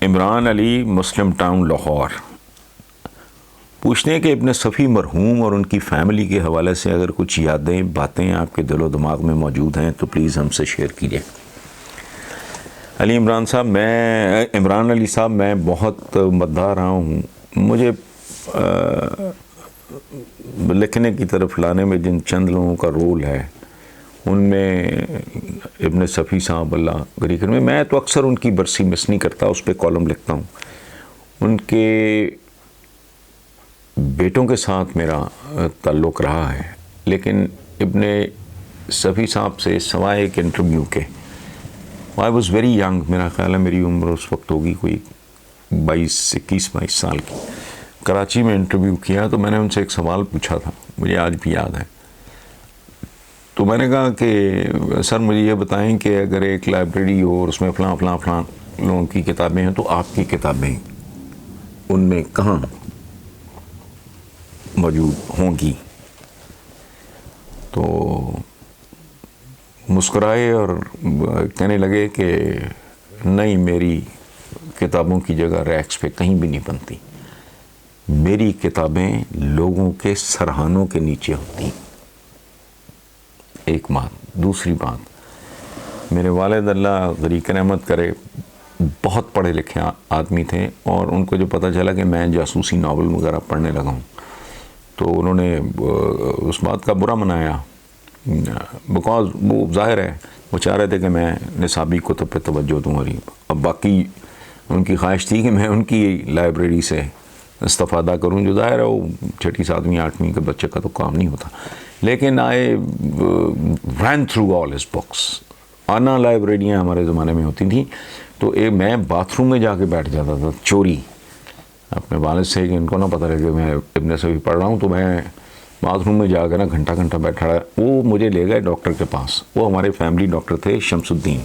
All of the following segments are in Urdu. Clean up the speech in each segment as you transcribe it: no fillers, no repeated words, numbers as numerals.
عمران علی، مسلم ٹاؤن، لاہور، پوچھتے ہیں کہ ابن صفی مرحوم اور ان کی فیملی کے حوالے سے اگر کچھ یادیں باتیں آپ کے دل و دماغ میں موجود ہیں تو پلیز ہم سے شیئر کیجیے۔ عمران علی صاحب، میں بہت مداح رہا ہوں، مجھے لکھنے کی طرف لانے میں جن چند لوگوں کا رول ہے ان میں ابن صفی صاحب، اللہ گری کرے، میں تو اکثر ان کی برسی مس نہیں کرتا، اس پہ کالم لکھتا ہوں۔ ان کے بیٹوں کے ساتھ میرا تعلق رہا ہے، لیکن ابن صفی صاحب سے سوائے ایک انٹرویو کے، آئی واز ویری ینگ، میرا خیال ہے میری عمر اس وقت ہوگی کوئی 21 سال کی، کراچی میں انٹرویو کیا تو میں نے ان سے ایک سوال پوچھا تھا، مجھے آج بھی یاد ہے۔ تو میں نے کہا کہ سر مجھے یہ بتائیں کہ اگر ایک لائبریری ہو اور اس میں فلاں فلاں فلاں لوگوں کی کتابیں ہیں تو آپ کی کتابیں ان میں کہاں موجود ہوں گی؟ تو مسکرائے اور کہنے لگے کہ نہیں، میری کتابوں کی جگہ ریکس پہ کہیں بھی نہیں بنتی، میری کتابیں لوگوں کے سرہانوں کے نیچے ہوتی۔ ایک بات۔ دوسری بات، میرے والد اللہ غریق رحمت کرے بہت پڑھے لکھے آدمی تھے، اور ان کو جو پتہ چلا کہ میں جاسوسی ناول وغیرہ پڑھنے لگا ہوں تو انہوں نے اس بات کا برا منایا، بیکاز وہ ظاہر ہے وہ چاہ رہے تھے کہ میں نصابی کتب پہ توجہ دوں، اور اب باقی ان کی خواہش تھی کہ میں ان کی لائبریری سے استفادہ کروں، جو ظاہر ہے وہ 6 7ویں 8ویں کے بچے کا تو کام نہیں ہوتا۔ لیکن آئی رین تھرو آل ہز بکس۔ آنا لائبریریاں ہمارے زمانے میں ہوتی تھیں، تو میں باتھ روم میں جا کے بیٹھ جاتا تھا چوری اپنے والد سے، کہ ان کو نہ پتہ رہے کہ میں ابن صفی پڑھ رہا ہوں، تو میں باتھ روم میں جا کے گھنٹہ گھنٹہ بیٹھا رہا۔ وہ مجھے لے گئے ڈاکٹر کے پاس، وہ ہمارے فیملی ڈاکٹر تھے، شمس الدین،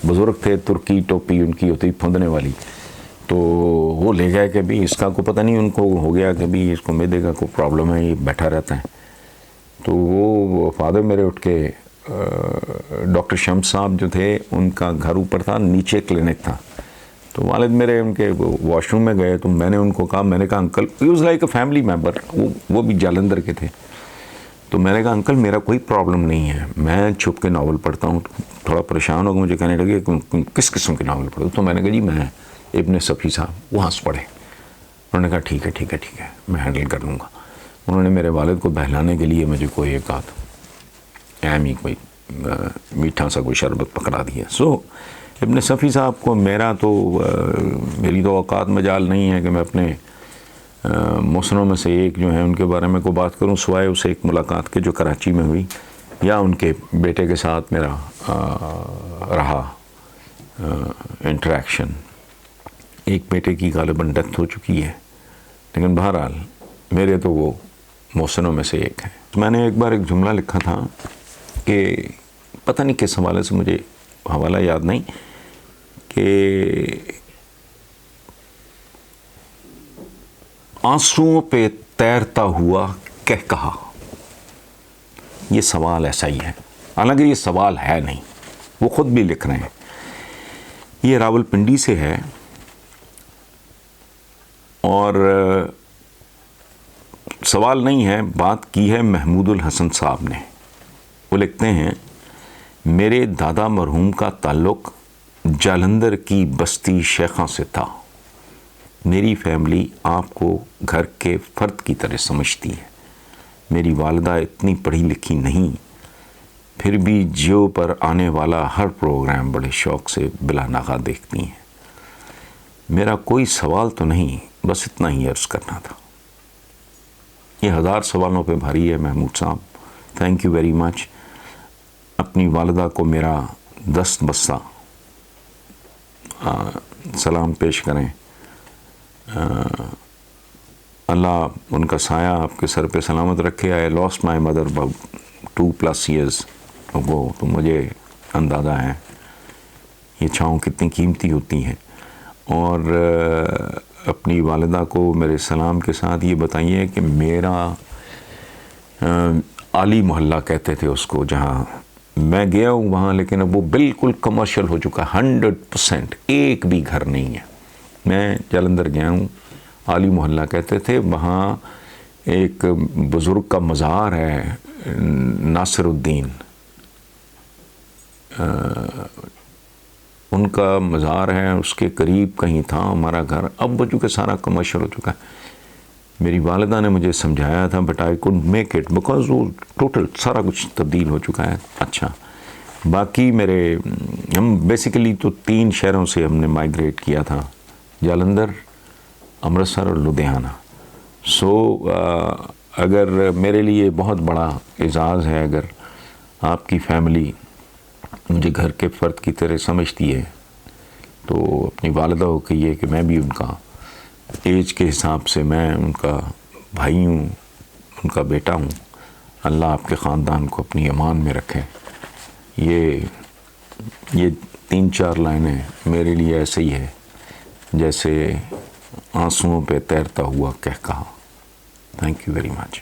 بزرگ تھے، ترکی ٹوپی ان کی ہوتی پھندنے والی، تو وہ لے گئے کہ بھی اس کا کو پتہ نہیں، ان کو ہو گیا کہ بھی اس کو معدے کا کوئی پرابلم ہے، یہ بیٹھا رہتا ہے۔ تو وہ فادر میرے اٹھ کے، ڈاکٹر شمس صاحب جو تھے ان کا گھر اوپر تھا، نیچے کلینک تھا، تو والد میرے ان کے واش روم میں گئے، تو میں نے ان کو کہا، میں نے کہا uncle, he was like a family member, وہ بھی جالندھر کے تھے، تو میں نے کہا انکل میرا کوئی پرابلم نہیں ہے، میں چھپ کے ناول پڑھتا ہوں۔ تھوڑا پریشان ہو کے مجھے کہنے لگے کہ کس قسم کے ناول پڑھو؟ تو میں نے کہا جی میں ابن صفی صاحب، وہاں سے پڑھے۔ انہوں نے کہا ٹھیک ہے ٹھیک ہے ٹھیک ہے، میں ہینڈل کر لوں گا۔ انہوں نے میرے والد کو بہلانے کے لیے مجھے کوئی ایک آدھ اہم ہی کوئی میٹھا سا کوئی شربت پکڑا دیا۔ سو ابن صفی صاحب کو میری تو اوقات مجال نہیں ہے کہ میں اپنے محسنوں میں سے ایک جو ہیں ان کے بارے میں کوئی بات کروں، سوائے اسے ایک ملاقات کے جو کراچی میں ہوئی، یا ان کے بیٹے کے ساتھ میرا رہا انٹریکشن۔ ایک بیٹے کی غالباً ڈیتھ ہو چکی ہے، لیکن بہرحال میرے تو وہ محسنوں میں سے ایک ہے۔ میں نے ایک بار ایک جملہ لکھا تھا کہ پتہ نہیں کس حوالے سے، مجھے حوالہ یاد نہیں، کہ آنسوؤں پہ تیرتا ہوا کہہ کہا، یہ سوال ایسا ہی ہے، حالانکہ یہ سوال ہے نہیں، وہ خود بھی لکھ رہے ہیں۔ یہ راولپنڈی سے ہے، اور سوال نہیں ہے، بات کی ہے محمود الحسن صاحب نے۔ وہ لکھتے ہیں، میرے دادا مرحوم کا تعلق جالندھر کی بستی شیخاں سے تھا۔ میری فیملی آپ کو گھر کے فرد کی طرح سمجھتی ہے۔ میری والدہ اتنی پڑھی لکھی نہیں، پھر بھی جیو پر آنے والا ہر پروگرام بڑے شوق سے بلا ناغہ دیکھتی ہیں۔ میرا کوئی سوال تو نہیں، بس اتنا ہی عرض کرنا تھا۔ یہ 1000 سوالوں پہ بھاری ہے محمود صاحب، تھینک یو ویری مچ۔ اپنی والدہ کو میرا دست بستہ سلام پیش کریں، اللہ ان کا سایہ آپ کے سر پہ سلامت رکھے۔ I lost my mother about 2+ years ago، تو مجھے اندازہ ہے یہ چھاؤں کتنی قیمتی ہوتی ہیں۔ اور اپنی والدہ کو میرے سلام کے ساتھ یہ بتائیے کہ میرا عالی محلہ کہتے تھے اس کو، جہاں میں گیا ہوں وہاں، لیکن اب وہ بالکل کمرشل ہو چکا، 100%، ایک بھی گھر نہیں ہے، میں جلندھر گیا ہوں، عالی محلہ کہتے تھے، وہاں ایک بزرگ کا مزار ہے، ناصر الدین، ان کا مزار ہے، اس کے قریب کہیں تھا ہمارا گھر. اب وہ چونکہ سارا کمرشل ہو چکا ہے. میری والدہ نے مجھے سمجھایا تھا but I could make it because وہ ٹوٹل سارا کچھ تبدیل ہو چکا ہے. اچھا، باقی ہم بیسیکلی تو 3 شہروں سے ہم نے مائیگریٹ کیا تھا، جالندھر، امرتسر اور لدھیانہ. سو اگر میرے لیے بہت بڑا اعزاز ہے اگر آپ کی فیملی مجھے گھر کے فرد کی طرح سمجھتی ہے، تو اپنی والدہ کو کہیے کہ میں بھی ان کا ایج کے حساب سے میں ان کا بھائی ہوں، ان کا بیٹا ہوں. اللہ آپ کے خاندان کو اپنی امان میں رکھے. یہ 3-4 لائنیں میرے لیے ایسے ہی ہے جیسے آنسوؤں پہ تیرتا ہوا کہا. Thank you very much.